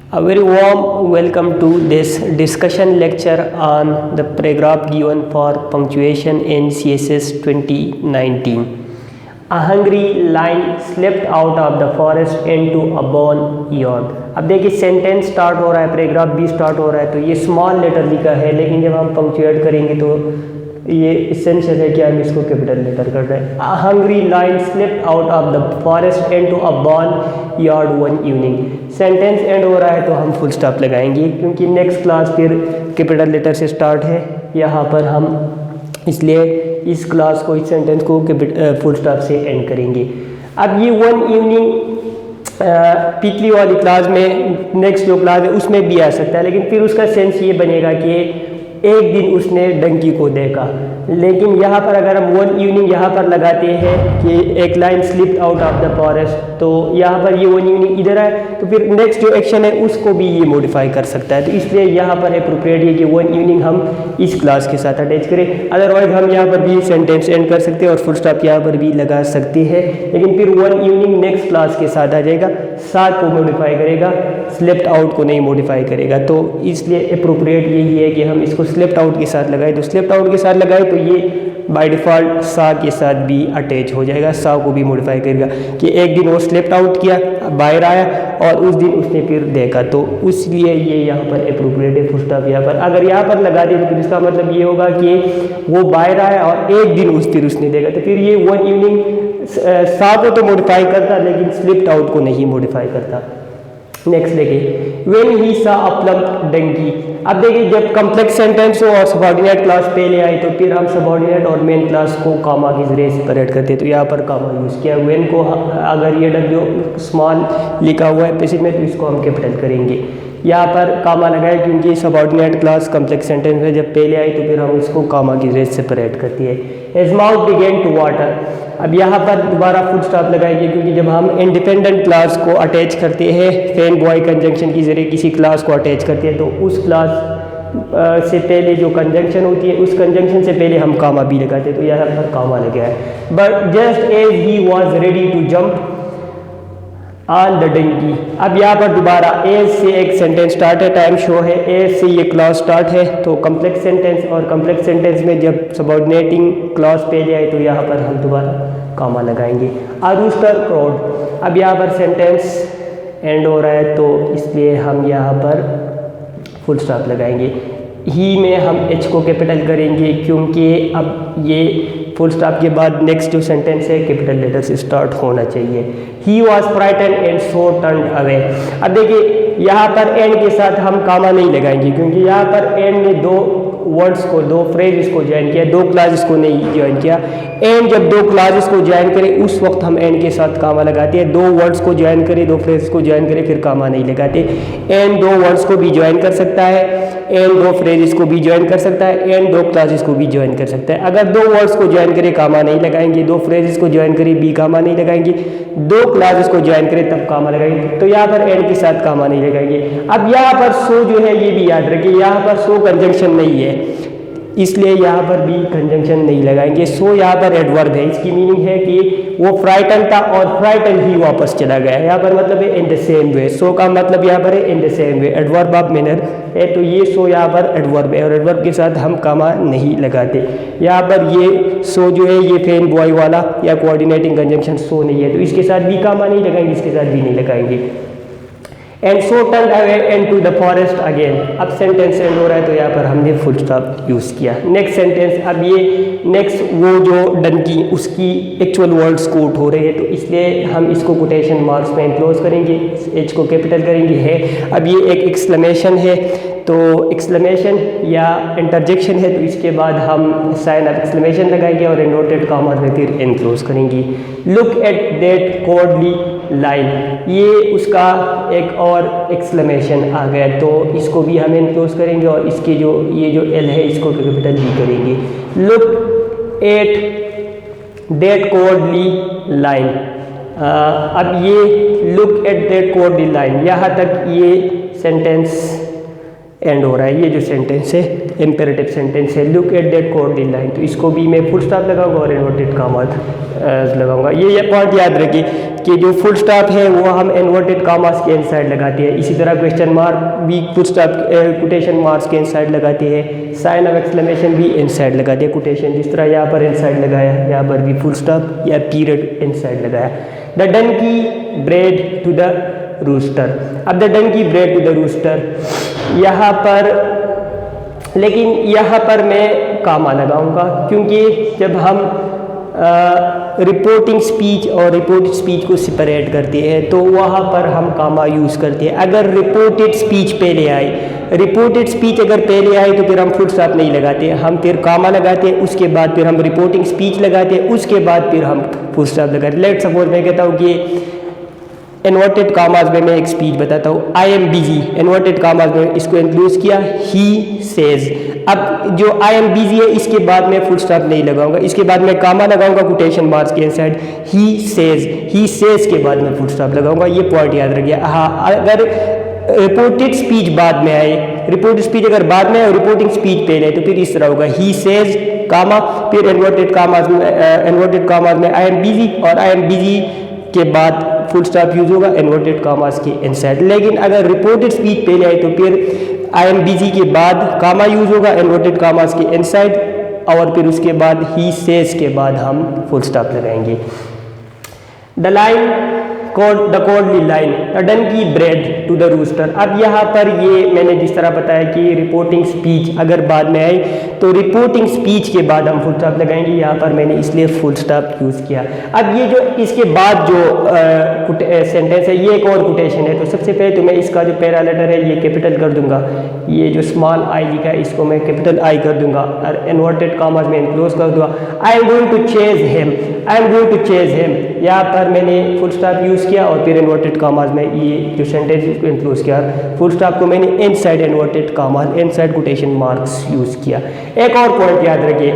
A very warm welcome to this discussion lecture on the paragraph given for punctuation in CSS 2019. A hungry lion slipped out of the forest into a bone yawn. अब देखिए sentence start हो रहा है, paragraph भी start हो रहा है, तो ये स्मॉल लेटर लिखा है, लेकिन जब हम पंक्चुएट करेंगे तो ये इसेंशियल है कि हम इसको कैपिटल लेटर कर रहे हैं। A hungry lion slipped out of the forest into a barn yard one evening. Sentence end हो रहा है तो हम फुल स्टॉप लगाएंगे, क्योंकि नेक्स्ट क्लास फिर कैपिटल लेटर से स्टार्ट है यहाँ पर हम, इसलिए इस क्लास को, इस सेंटेंस को फुल स्टॉप से एंड करेंगे। अब ये वन इवनिंग पिछली वाली क्लास में, नेक्स्ट जो क्लास है उसमें भी आ सकता है, लेकिन फिर उसका सेंस ये बनेगा कि एक दिन उसने डंकी को देखा। लेकिन यहाँ पर अगर हम वन इवनिंग यहाँ पर लगाते हैं कि एक line slip out of the forest, तो यहाँ पर ये वन इवनिंग इधर है, तो फिर नेक्स्ट जो एक्शन है उसको भी ये मॉडिफाई कर सकता है। तो इसलिए यहाँ पर अप्रोप्रिएट है कि वन इवनिंग हम इस क्लास के साथ अटैच करें। अदरवाइज हम यहाँ पर भी सेंटेंस एंड कर सकते हैं और फुल स्टॉप यहाँ पर भी लगा सकते हैं, लेकिन फिर वन इवनिंग नेक्स्ट क्लास के साथ आ जाएगा, साथ को मॉडिफाई करेगा, स्लिप्ड आउट को नहीं मॉडिफाई करेगा। तो इसलिए अप्रोप्रिएट यही है कि हम इसको स्लिप्ड आउट के साथ लगाए। तो स्लिप्ड आउट के साथ लगाए तो ये बाय डिफ़ॉल्ट सा के साथ भी अटैच हो जाएगा, सा को भी मॉडिफाई करेगा कि एक दिन वो स्लिप्ड आउट किया, बाहर आया और उस दिन उसने फिर देखा, तो इसलिए ये यहाँ पर अप्रोप्रिएट है फुल स्टॉप यहाँ पर। अगर यहाँ पर लगा दे तो फिर इसका मतलब ये होगा कि वो बाहर आया और एक दिन फिर उसने देखा, तो फिर ये वन इवनिंग सा को तो मॉडिफाई करता लेकिन स्लिप्ड आउट को नहीं मॉडिफाई करता। नेक्स्ट देखिए, व्हेन ही सा अ प्लम्प डंकी। अब देखिए जब कम्प्लेक्स सेंटेंस हो और सबऑर्डिनेट क्लास पहले आई तो फिर हम सबऑर्डिनेट और मेन क्लास को कामा के जरिए सेपरेट करते हैं, तो यहाँ पर कामा यूज़ किया। व्हेन को अगर ये जो स्मॉल लिखा हुआ है पैसेज में तो इसको हम कैपिटल करेंगे, यहाँ पर कामा लगाए क्योंकि सबऑर्डिनेट क्लास कम्प्लेक्स सेंटेंस में जब पहले आई तो फिर हम इसको कामा की जरिए सेपरेट करती है। His mouth began to water. अब यहाँ पर दोबारा फुल स्टॉप लगाएंगे क्योंकि जब हम इंडिपेंडेंट क्लास को अटैच करते हैं, फैन बॉय कंजंक्शन की जरिए किसी क्लास को अटैच करते हैं, तो उस क्लास से पहले जो कंजंक्शन होती है उस कंजंक्शन से पहले हम कामा भी लगाते हैं, तो यहाँ पर कामा लगा है। But just as he was ready to jump on the donkey. अब यहाँ पर दोबारा एज से एक सेंटेंस स्टार्ट है, टाइम शो है, एज से ये क्लॉज स्टार्ट है, तो कम्प्लेक्स सेंटेंस, और कम्प्लेक्स सेंटेंस में जब सबऑर्डिनेटिंग क्लॉज पहले आए तो यहाँ पर हम दोबारा कामा लगाएंगे। आ रूस्टर क्राउड। अब यहाँ पर सेंटेंस एंड हो रहा है तो इसलिए हम यहाँ पर फुल स्टॉप लगाएंगे। ही में हम एच को कैपिटल करेंगे क्योंकि अब ये फुल स्टॉप के बाद नेक्स्ट जो सेंटेंस है कैपिटल लेटर से स्टार्ट होना चाहिए। He was frighten and so turned away. अब देखिए यहाँ पर एंड के साथ हम कामा नहीं लगाएंगे क्योंकि यहाँ पर एंड ने दो वर्ड्स को, दो फ्रेजेस को ज्वाइन किया, दो क्लासेस को नहीं ज्वाइन किया। एंड जब दो क्लासेस को ज्वाइन करें उस वक्त हम एंड के साथ कामा लगाते हैं। दो वर्ड्स को ज्वाइन करें, दो फ्रेजेस को ज्वाइन करें, फिर कामा नहीं लगाते। एंड दो वर्ड्स को भी ज्वाइन कर सकता है, एंड दो फ्रेजेस को भी ज्वाइन कर सकता है, एंड दो क्लासेस को भी ज्वाइन कर सकता है। अगर दो वर्ड्स को ज्वाइन करें कामा नहीं लगाएंगे, दो फ्रेजेस को ज्वाइन करें भी कामा नहीं लगाएंगे, दो क्लासेस को ज्वाइन करें तब कामा लगाएंगे, तो यहाँ पर एंड के साथ कामा नहीं लगाएंगे। अब यहाँ पर सो जो है ये भी याद रखिए, यहाँ पर सो कंजंक्शन नहीं है, इसलिए यहाँ पर भी कंजंक्शन नहीं लगाएंगे। सो यहाँ पर एडवर्ब है, इसकी मीनिंग है कि वो फ्राइटन था और फ्राइटन ही वापस चला गया। यहाँ पर मतलब है इन द सेम वे, सो का मतलब यहाँ पर है in the same way, adverb of manner है, तो ये सो यहाँ पर एडवर्ब है और एडवर्ब के साथ हम कामा नहीं लगाते। यहाँ पर ये सो जो है ये फैन बॉय वाला या कोऑर्डिनेटिंग कंजंक्शन सो नहीं है, तो इसके साथ भी कामा नहीं लगाएंगे, इसके साथ भी नहीं लगाएंगे। And so turn away and to the forest again. अब सेंटेंस एंड हो रहा है तो यहाँ पर हमने फुल स्टॉप यूज़ किया। नेक्स्ट सेंटेंस, अब ये नेक्स्ट वो जो डंकी उसकी एक्चुअल वर्ड्स कोट हो रहे हैं, तो इसलिए हम इसको कोटेशन मार्क्स में एनक्लोज करेंगे, एच को कैपिटल करेंगे है। अब ये एक एक्सक्लेमेशन है, तो एक्सक्लेमेशन या इंटरजेक्शन है, तो इसके बाद हम साइन ऑफ एक्सक्लेमेशन लगाएंगे और इनवर्टेड कामा में फिर एनक्लोज करेंगे। Look at that cordially line, ये उसका एक और एक्सक्लेमेशन आ गया, तो इसको भी हम एनक्लोज करेंगे और इसके जो ये जो एल है इसको कैपिटल भी करेंगे। Look at that cordially line. अब ये look at that cordially line, यहाँ तक ये सेंटेंस एंड हो रहा है। ये जो सेंटेंस है इम्पेरेटिव सेंटेंस है, look at that coordinate line, तो इसको भी मैं फुल स्टॉप लगाऊंगा और इन्वर्टेड कामास लगाऊंगा। ये पॉइंट याद रखिए कि जो फुल स्टॉप है वो हम इन्वर्टेड कामास के इनसाइड लगाते हैं। इसी तरह क्वेश्चन मार्क भी फुल स्टॉप कोटेशन मार्क्स के इनसाइड लगाते हैं, साइन ऑफ एक्सक्लेमेशन भी इनसाइड लगाते हैं कोटेशन, जिस तरह यहाँ पर इनसाइड लगाया, यहाँ पर भी फुल स्टॉप या पीरियड इनसाइड लगाया। The donkey brayed to the rooster, अब the donkey brayed to the rooster यहाँ पर, लेकिन यहाँ पर मैं कामा लगाऊंगा क्योंकि जब हम रिपोर्टिंग स्पीच और रिपोर्टेड स्पीच को सेपरेट करते हैं तो वहाँ पर हम कामा यूज़ करते हैं। अगर रिपोर्टेड स्पीच पहले आए, रिपोर्टेड स्पीच अगर पहले आए तो फिर हम फुल स्टॉप नहीं लगाते, हम फिर कामा लगाते हैं, उसके बाद फिर हम रिपोर्टिंग स्पीच लगाते हैं, उसके बाद फिर हम फुल स्टॉप लगाते। लेट सपोज मैं कहता हूँ कि इन्वर्टेड कामाज में मैं एक स्पीच बताता हूँ, I am busy, inverted commas में इसको इंक्लूड किया, ही सेज। अब जो आई एम बिजी है इसके बाद मैं फुल स्टॉप नहीं लगाऊंगा, इसके बाद मैं कामा लगाऊंगा कोटेशन मार्क्स के इनसाइड, ही सेज के बाद मैं फुल स्टॉप लगाऊंगा। ये पॉइंट याद रखिए। हाँ, अगर रिपोर्टेड स्पीच बाद में आए, रिपोर्टेड स्पीच अगर बाद में आए और रिपोर्टिंग स्पीच पहले है तो फिर इस तरह होगा, ही सेज कामा, फिर इन्वर्टेड कामाज में आई एम बिजी, और आई एम बिजी के बाद फुल स्टॉप यूज होगा इन्वर्टेड कामास के इनसाइड। लेकिन अगर रिपोर्टेड स्पीच पहले आए तो फिर आई एम बिजी के बाद कामा यूज होगा इन्वर्टेड कामास के इनसाइड, और फिर उसके बाद ही सेज के बाद हम फुल स्टॉप लगाएंगे। The lion the cowardly lion, the donkey brayed to the rooster. अब यहाँ पर ये मैंने जिस तरह बताया कि रिपोर्टिंग स्पीच अगर बाद में आए तो रिपोर्टिंग स्पीच के बाद हम फुल स्टॉप लगाएंगे, यहाँ पर मैंने इसलिए फुल स्टॉप यूज़ किया। अब ये जो इसके बाद जो सेंटेंस है ये एक और कोटेशन है, तो सबसे पहले तो मैं इसका जो पहला लेटर है ये कैपिटल कर दूंगा, ये जो स्मॉल आई लिखा है इसको मैं कैपिटल आई कर दूंगा और इन्वर्टेड कामास में इनक्लोज कर दूंगा। I am going to chase him, I am going to chase him, यहाँ पर मैंने फुल स्टॉप यूज़ किया और फिर इन्वर्टेड कामास में ये जो सेंटेंस इसको इंक्लूड किया, फुल स्टॉप को मैंने inside inverted commas inside quotation marks use किया। एक और पॉइंट याद रखिए,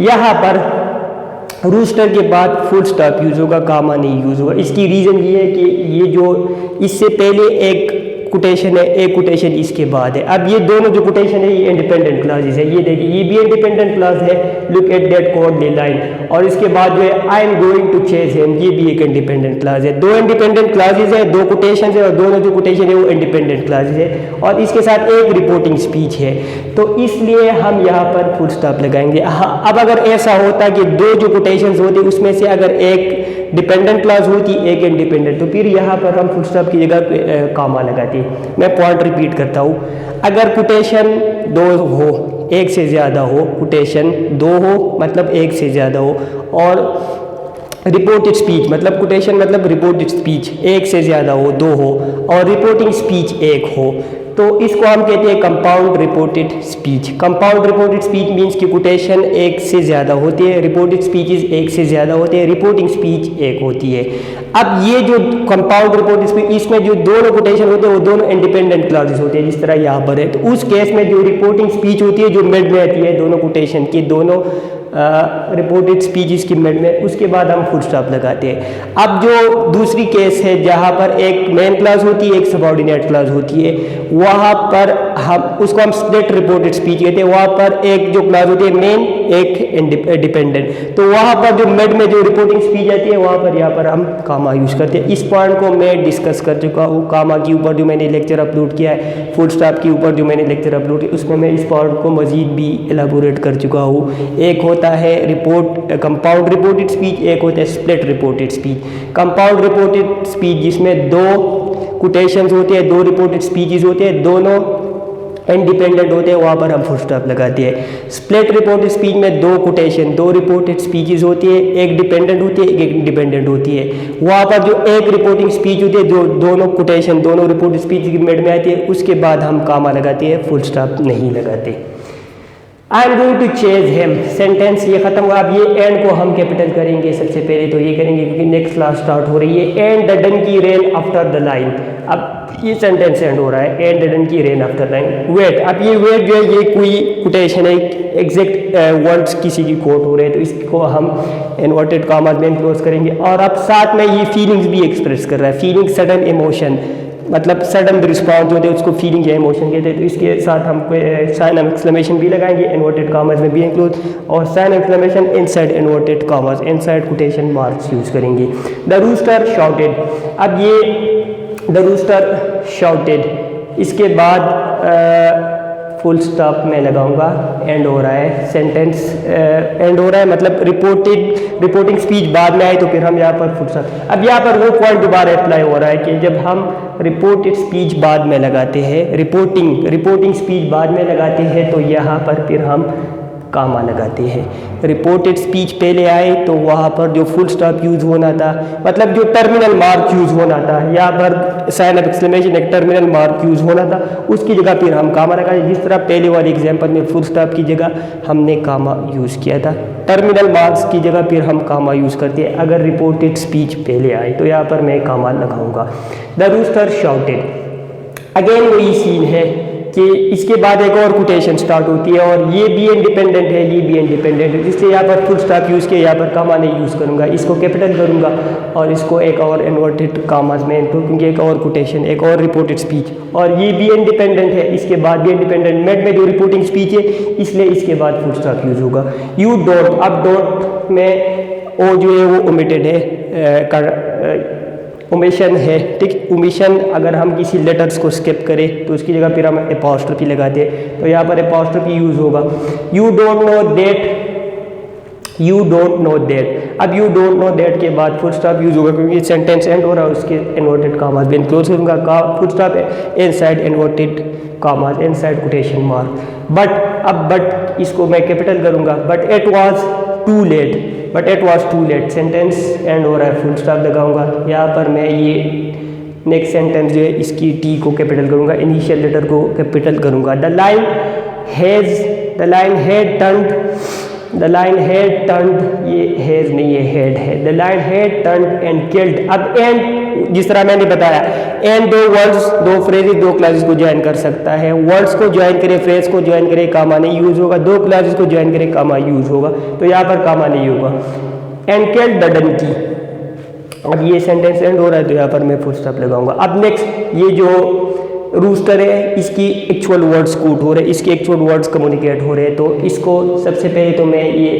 यहाँ पर रूस्टर के बाद फुल स्टॉप यूज़ होगा, कामा नहीं यूज़ होगा। इसकी रीज़न ये है कि ये जो इससे पहले एक कोटेशन है, एक कोटेशन इसके बाद है। अब ये दोनों जो कोटेशन है ये इंडिपेंडेंट क्लासेस है, ये देखिए ये भी इंडिपेंडेंट क्लास है, look at that cowardly lion, और इसके बाद जो है I am going to chase him, ये भी एक इंडिपेंडेंट क्लास है। दो इंडिपेंडेंट क्लासेस है, दो कोटेशन है, और दोनों जो कोटेशन है वो इंडिपेंडेंट क्लासेस है, और इसके साथ एक रिपोर्टिंग स्पीच है, तो इसलिए हम यहाँ पर फुल स्टॉप लगाएंगे। हाँ, अब अगर ऐसा होता कि दो जो कोटेशन होते उसमें से अगर एक डिपेंडेंट क्लास होती एक इंडिपेंडेंट, तो फिर यहाँ पर हम फुल स्टॉप की जगह कामा लगाते। मैं पॉइंट रिपीट करता हूँ, अगर कोटेशन दो हो, एक से ज़्यादा हो, कोटेशन दो हो मतलब एक से ज़्यादा हो, और रिपोर्टेड स्पीच मतलब कोटेशन मतलब रिपोर्टेड स्पीच एक से ज़्यादा हो, दो हो, और रिपोर्टिंग स्पीच एक हो, तो इसको हम कहते हैं compound reported speech. Compound reported speech means कि कोटेशन एक से ज़्यादा होती है, रिपोर्टेड स्पीचेस एक से ज़्यादा होते हैं, रिपोर्टिंग स्पीच एक होती है। अब ये जो कंपाउंड रिपोर्टेड स्पीच, इसमें जो दोनों कोटेशन होते हैं वो दोनों इंडिपेंडेंट क्लासेस होते हैं, जिस तरह यहाँ पर है, तो उस केस में जो रिपोर्टिंग स्पीच होती है जो मिड में आती है दोनों कोटेशन की, दोनों रिपोर्टेड स्पीच की मिड में, उसके बाद हम फुल स्टॉप लगाते हैं। अब जो दूसरी केस है जहाँ पर एक मेन क्लास होती है एक सबऑर्डिनेट क्लास होती है, वहाँ पर हम उसको हम स्प्लिट रिपोर्टेड स्पीच कहते हैं। वहाँ पर एक जो क्लास होती है मेन, एक डिपेंडेंट, तो वहाँ पर जो मिड में जो रिपोर्टिंग स्पीच आती है वहाँ पर यहाँ पर हम कामा यूज़ करते हैं। इस पॉइंट को मैं डिस्कस कर चुका हूँ, कामा के ऊपर जो मैंने लेक्चर अपलोड किया है, फुल स्टॉप के ऊपर जो मैंने लेक्चर अपलोड किया उसमें मैं इस पॉइंट को मजीद भी एलाबोरेट कर चुका हूँ। एक होता है कंपाउंड रिपोर्टेड स्पीच, एक होता है split reported speech. Compound reported speech जिसमें दो कोटेशंस होते हैं, दो रिपोर्टेड स्पीचेस होते हैं, दोनों इंडिपेंडेंट होते हैं, वहाँ पर हम फुल स्टॉप लगाते हैं। स्प्लिट रिपोर्टेड स्पीच में दो कोटेशन, दो रिपोर्टेड स्पीचेस होती है, एक डिपेंडेंट होती है एक इंडिपेंडेंट होती है। वहाँ पर जो एक रिपोर्टिंग स्पीच होती है जो दोनों कोटेशन दोनों रिपोर्टेड स्पीच की मिड में आती है, उसके बाद हम कामा लगाते हैं, फुल स्टॉप नहीं लगाते। I am going to chase him, sentence ये खत्म हुआ। अब ये एंड को हम कैपिटल करेंगे, सबसे पहले तो ये करेंगे क्योंकि नेक्स्ट क्लास स्टार्ट हो रही है। And the donkey ran after the lion, अब ये सेंटेंस एंड हो रहा है, and the donkey ran after lion. Wait, अब ये वेट जो है ये कोई कोटेशन है, एग्जैक्ट वर्ड्स किसी की कोट हो रहे हैं, तो इसको हम इन्वर्टेड कामास में क्लोज करेंगे। और अब साथ में ये फीलिंग्स भी एक्सप्रेस कर रहा है, फीलिंग सडन इमोशन, मतलब सडन रिस्पॉन्स होते हैं उसको फीलिंग या इमोशन कहते हैं। तो इसके साथ हम साइन ऑफ एक्सक्लेमेशन भी लगाएंगे, इन्वर्टेड कॉमर्स में भी इंक्लूड, और sign of exclamation inside inverted commas, inside quotation marks use करेंगे। द रूस्टर शाउटेड, अब ये द रूस्टर शाउटेड, इसके बाद फुल स्टॉप में लगाऊंगा, एंड हो रहा है सेंटेंस, एंड हो रहा है मतलब रिपोर्टिंग स्पीच बाद में आए तो फिर हम यहाँ पर फुल स्टॉप। अब यहाँ पर वो पॉइंट दोबारा अप्लाई हो रहा है कि जब हम रिपोर्टेड स्पीच बाद में लगाते हैं, रिपोर्टिंग स्पीच बाद में लगाते हैं, तो यहाँ पर फिर हम कामा लगाते हैं। रिपोर्टेड स्पीच पहले आए तो वहाँ पर जो फुल स्टॉप यूज़ होना था, मतलब जो टर्मिनल मार्क यूज़ होना था, यहाँ पर साइन ऑफ एक्सक्लेमेशन एक टर्मिनल मार्क यूज़ होना था, उसकी जगह फिर हम कामा लगाए। जिस तरह पहले वाले एग्जांपल में फुल स्टॉप की जगह हमने कामा यूज़ किया था, टर्मिनल मार्क्स की जगह फिर हम कामा यूज़ करते हैं अगर रिपोर्टेड स्पीच पहले आए, तो यहाँ पर मैं कामा लगाऊंगा। द रूस्टर शाउटेड, अगेन वही सीन है कि इसके बाद एक और कोटेशन स्टार्ट होती है, और ये भी इंडिपेंडेंट है, ये भी इंडिपेंडेंट है, इसलिए यहाँ पर फुल स्टॉप यूज़ किया, यहाँ पर कामा नहीं यूज़ करूँगा, इसको कैपिटल करूँगा और इसको एक और इन्वर्टेड कामास में इंक्लूड, क्योंकि एक और कोटेशन, एक और रिपोर्टेड स्पीच, और ये भी इंडिपेंडेंट है, इसके बाद भी इंडिपेंडेंट, मेड में जो रिपोर्टिंग स्पीच है इसलिए इसके बाद फुल स्टॉप यूज़ होगा। यू डोंट, अब डोंट में ओ जो है वो ओमिटेड है, ओमिशन है, ठीक। ओमिशन अगर हम किसी लेटर्स को स्किप करें तो उसकी जगह फिर हम एपॉस्ट्रोफी लगाते हैं, तो यहाँ पर एपॉस्ट्रोफी यूज़ होगा। You don't know that, you don't know that, अब यू डोंट नो दैट के बाद फुल स्टॉप यूज़ होगा क्योंकि सेंटेंस एंड हो रहा है, उसके इन्वर्टेड कामास भी क्लोज करूँगा, full stop inside inverted commas, inside quotation mark. But, अब बट इसको मैं कैपिटल करूँगा, but it was too late, but it was too late, sentence end हो रहा है, फुल स्टॉप लगाऊंगा। यहाँ पर मैं ये नेक्स्ट सेंटेंस जो है इसकी टी को कैपिटल करूँगा, इनिशियल लेटर को कैपिटल करूँगा। The line had turned, the line had turned, ये हैज नहीं है, हेड है, the line had turned and killed. अब एंड जिस तरह मैंने बताया, एंड दो वर्ड्स, दो फ्रेजेस, दो क्लासेस को ज्वाइन कर सकता है, वर्ड्स को ज्वाइन करे, फ्रेज को ज्वाइन करे, कामा नहीं यूज होगा, दो क्लासेस को ज्वाइन करे, कामा यूज होगा, तो यहाँ पर कामा नहीं होगा। एंड किल्ड द डंकी, अब ये सेंटेंस एंड हो रहा है तो यहाँ पर मैं फुल स्टॉप लगाऊंगा। अब नेक्स्ट, ये जो रूस्टर है इसकी एक्चुअल वर्ड्स कोट हो रहे हैं, इसके एक्चुअल वर्ड्स कम्युनिकेट हो रहे हैं, तो इसको सबसे पहले तो मैं ये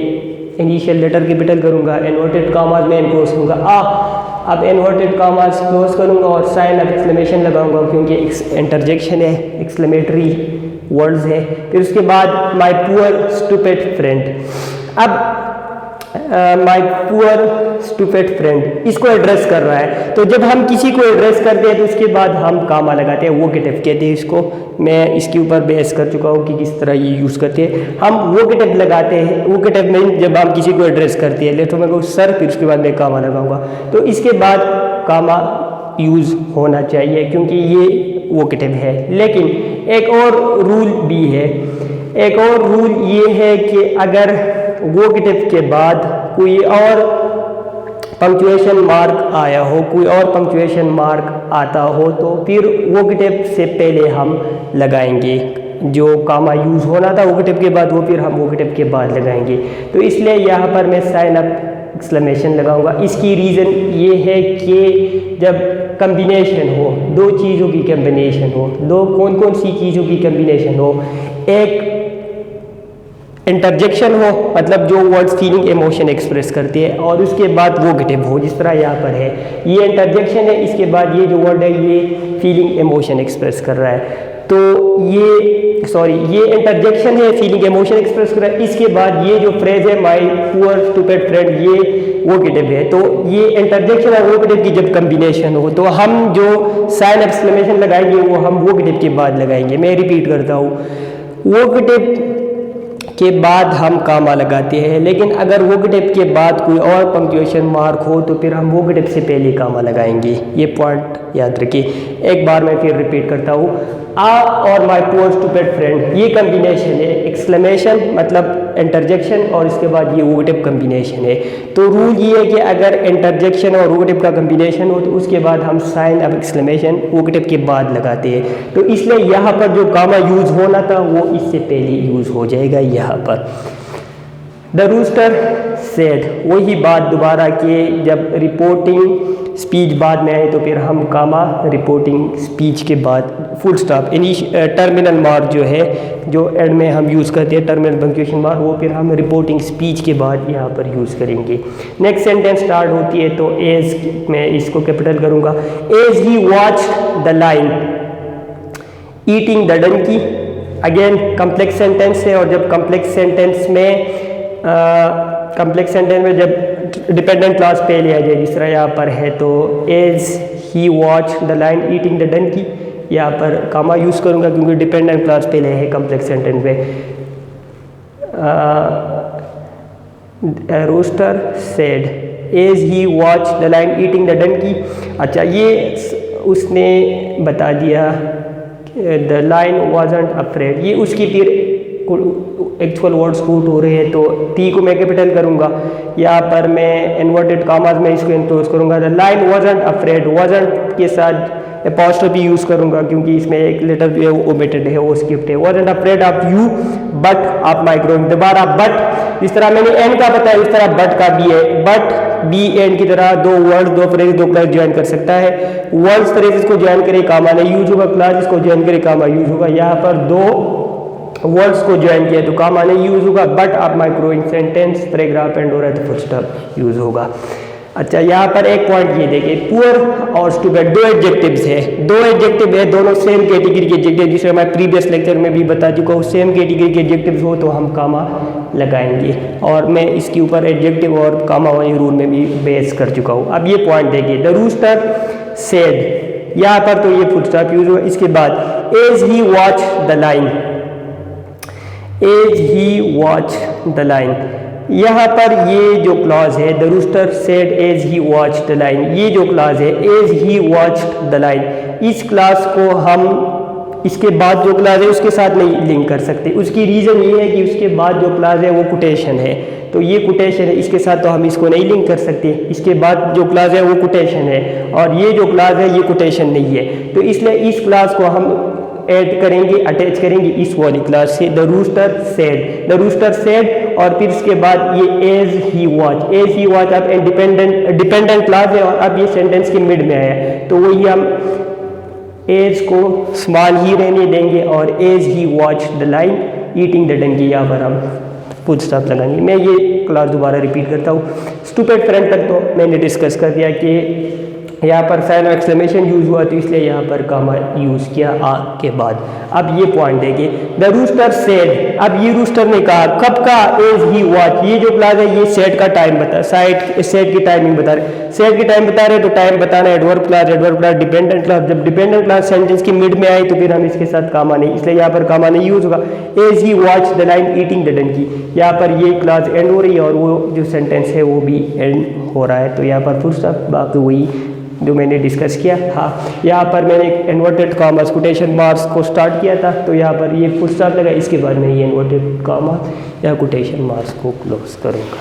इनिशियल लेटर कैपिटल करूँगा, इन्वर्टेड कामास में एनक्लोज करूँगा अब इन्वर्टेड कामास क्लोज करूँगा और साइन ऑफ एक्सक्लेमेशन लगाऊंगा क्योंकि इंटरजेक्शन है, एक्सक्लेमेटरी वर्ड्स है। फिर उसके बाद माय पुअर स्टूपिड फ्रेंड, अब माय पुअर स्टूपिड फ्रेंड इसको एड्रेस कर रहा है, तो जब हम किसी को एड्रेस करते हैं तो उसके बाद हम कामा लगाते हैं, वोकेटिव कहते हैं इसको। मैं इसके ऊपर बहस कर चुका हूँ कि किस तरह ये यूज़ करते हैं। हम वोकेटिव लगाते हैं, वोकेटिव में जब हम किसी को एड्रेस करते हैं, लेट मैं कहूँ सर, फिर उसके बाद मैं कामा लगाऊंगा, तो इसके बाद कामा यूज़ होना चाहिए क्योंकि ये वोकेटिव है। लेकिन एक और रूल भी है, एक और रूल ये है कि अगर वोकेटिव के बाद कोई और पंक्चुएशन मार्क आया हो, कोई और पंक्चुएशन मार्क आता हो, तो फिर वोकेटिव से पहले हम लगाएंगे, जो कामा यूज़ होना था वोकेटिव के बाद वो फिर हम वोकेटिव के बाद लगाएंगे। तो इसलिए यहाँ पर मैं साइन ऑफ एक्सक्लेमेशन लगाऊंगा। इसकी रीज़न ये है कि जब कम्बिनेशन हो, दो चीज़ों की कम्बिनेशन हो, दो कौन कौन सी चीज़ों की कम्बिनेशन हो, एक इंटरजेक्शन हो, मतलब जो वर्ड्स फीलिंग इमोशन एक्सप्रेस करते हैं, और उसके बाद वोकेटिव हो, जिस तरह यहाँ पर है ये इंटरजेक्शन है, इसके बाद ये जो वर्ड है ये फीलिंग इमोशन एक्सप्रेस कर रहा है, तो ये इंटरजेक्शन है, फीलिंग इमोशन एक्सप्रेस कर रहा है। इसके बाद ये जो फ्रेज है माय पुअर स्टूपिड फ्रेंड, ये वोकेटिव है, तो ये इंटरजेक्शन और वोकेटिव की जब कम्बिनेशन हो तो हम जो साइन एक्सक्लेमेशन लगाएंगे वो हम वोकेटिव के बाद लगाएंगे। मैं रिपीट करता हूँ, वोकेटिव के बाद हम कामा लगाते हैं, लेकिन अगर वोकेटिव के बाद कोई और पंक्चुएशन मार्क हो तो फिर हम वोकेटिव से पहले कामा लगाएंगे। ये पॉइंट याद रखिए। एक बार मैं फिर रिपीट करता हूँ, आ और माय पुअर स्टूपिड फ्रेंड, ये कम्बिनेशन है, एक्सक्लेमेशन मतलब इंटरजेक्शन और इसके बाद ये वोकेटिव कम्बिनेशन है। तो रूल ये है कि अगर इंटरजेक्शन और वोकेटिव का कम्बिनेशन हो तो उसके बाद हम साइन ऑफ एक्सक्लेमेशन वोकेटिव के बाद लगाते हैं। तो इसलिए यहाँ पर जो कामा यूज़ होना था वो इससे पहले यूज़ हो जाएगा यहाँ पर। द रूस्टर सेड, वही बात दोबारा कि जब रिपोर्टिंग स्पीच बाद में आए तो फिर हम कामा रिपोर्टिंग स्पीच के बाद फुल स्टॉप टर्मिनल मार्क जो है जो एंड में हम यूज़ करते हैं टर्मिनल पंक्चुएशन मार्क, वो फिर हम रिपोर्टिंग स्पीच के बाद यहाँ पर यूज़ करेंगे। नेक्स्ट सेंटेंस स्टार्ट होती है तो एज मैं इसको कैपिटल करूँगा। As he watched the lion eating the donkey. Again complex sentence है, और जब कम्प्लेक्स सेंटेंस में जब डिपेंडेंट क्लॉज पे लिया जाए जिस तरह यहाँ पर है, तो as he watch the lion eating the donkey, यहाँ पर कामा यूज़ करूँगा क्योंकि डिपेंडेंट क्लॉज पे लिया है कम्प्लेक्स सेंटेंस में। Rooster said as he watch the lion eating the donkey. अच्छा, ये उसने बता दिया द लाइन वाजंट अफ्रेड, ये उसकी फिर एक्चुअल वर्ड्स कूट हो रहे हैं तो टी को मैं कैपिटल करूँगा, यहाँ पर मैं इन्वर्टेड कामाज में इसको इंक्लोज करूँगा। The line wasn't afraid, wasn't के साथ अपॉस्ट्रोफी यूज़ करूँगा क्योंकि इसमें एक लेटर जो है वो ओमिटेड है, वो स्किप्ड है। Wasn't afraid of you but of my growing. दोबारा बट, इस तरह मैंने एन का बताया इस तरह बट का भी है। बट बी एन की तरह दो वर्ड, दो फ्रेज, दो क्लास ज्वाइन कर सकता है। वर्ड्स फ्रेज को ज्वाइन करे कामा नहीं यूज होगा, क्लास को ज्वाइन करे कामा यूज होगा। यहाँ पर दो वर्ड्स को ज्वाइन किया तो कामा नहीं यूज होगा, बट आप माई ग्रोइंग सेंटेंस पैराग्राफ एंड और फुल स्टॉप यूज होगा। अच्छा, यहाँ पर एक पॉइंट ये देखिए, पुअर और स्टूपिड दो एडजेक्टिव्स है, दो एडजेक्टिव है, दोनों सेम कैटेगरी के एडजेक्टिव, जिसे मैं प्रीवियस लेक्चर में भी बता चुका हूँ। सेम कैटेगरी के एडजेक्टिव्स हो तो हम कामा लगाएंगे, और मैं इसके ऊपर एडजेक्टिव और कामा वाली रूल में भी बेस कर चुका हूँ। अब ये पॉइंट देखिए, द रूस्टर सेड, यहाँ पर तो ये फुल स्टॉप यूज हुआ। इसके बाद as he watch the lion, as he watch the lion, यहाँ पर ये जो क्लॉज है the rooster said as he watch the lion, ये जो क्लॉज है as he watch the lion, इस क्लास को हम इसके बाद जो क्लास है उसके साथ नहीं लिंक कर सकते। उसकी रीज़न ये है कि उसके बाद जो क्लास है वो कोटेशन है, तो ये कोटेशन है, इसके साथ तो हम इसको नहीं लिंक कर सकते। इसके बाद जो क्लास है वो कोटेशन है, और ये जो क्लास है ये कोटेशन नहीं है, तो इसलिए इस क्लास को हम ऐड करेंगे, अटैच करेंगे इस वाली क्लास से, the rooster said, the rooster said, और फिर इसके बाद ये as he watch, as he watch अब डिपेंडेंट क्लास है, और अब ये सेंटेंस के मिड में आया है, तो वही हम एज को स्मॉल ही रहने देंगे और as he watch the lion eating the donkey, यहाँ पर हम फुल स्टॉप लगाएंगे। मैं ये क्लास दोबारा रिपीट करता हूँ। स्टूपिड फ्रेंड तक तो मैंने डिस्कस कर दिया कि यहाँ पर साइन ऑफ एक्सक्लेमेशन यूज हुआ तो इसलिए यहाँ पर कामा यूज किया आ के बाद। अब ये पॉइंट देखिए, द रूस्टर सेड, अब ये रूस्टर ने कहा, कब का, एज ही वॉच, ये जो क्लास है ये सेट का टाइम बता, सेट की टाइमिंग बता रहे, सेट की टाइम बता रहे तो टाइम बताना एडवर्ब क्लास डिपेंडेंट क्लास, जब डिपेंडेंट क्लास सेंटेंस की मिड में आई तो फिर हम इसके साथ कामा नहीं, इसलिए यहाँ पर कामा नहीं यूज होगा। As he watch the lion eating the donkey, यहाँ पर ये क्लास एंड हो रही है और वो जो सेंटेंस है वो भी एंड हो रहा है, तो यहाँ पर फुल स्टॉप, बाकी वही जो मैंने डिस्कस किया। हाँ, यहाँ पर मैंने इन्वर्टेड कॉमर्स कोटेशन मार्क्स को स्टार्ट किया था, तो यहाँ पर ये फुल स्टॉप लगा, इसके बाद मैं ये इन्वर्टेड कॉमर्स या कोटेशन मार्क्स को क्लोज करूँगा।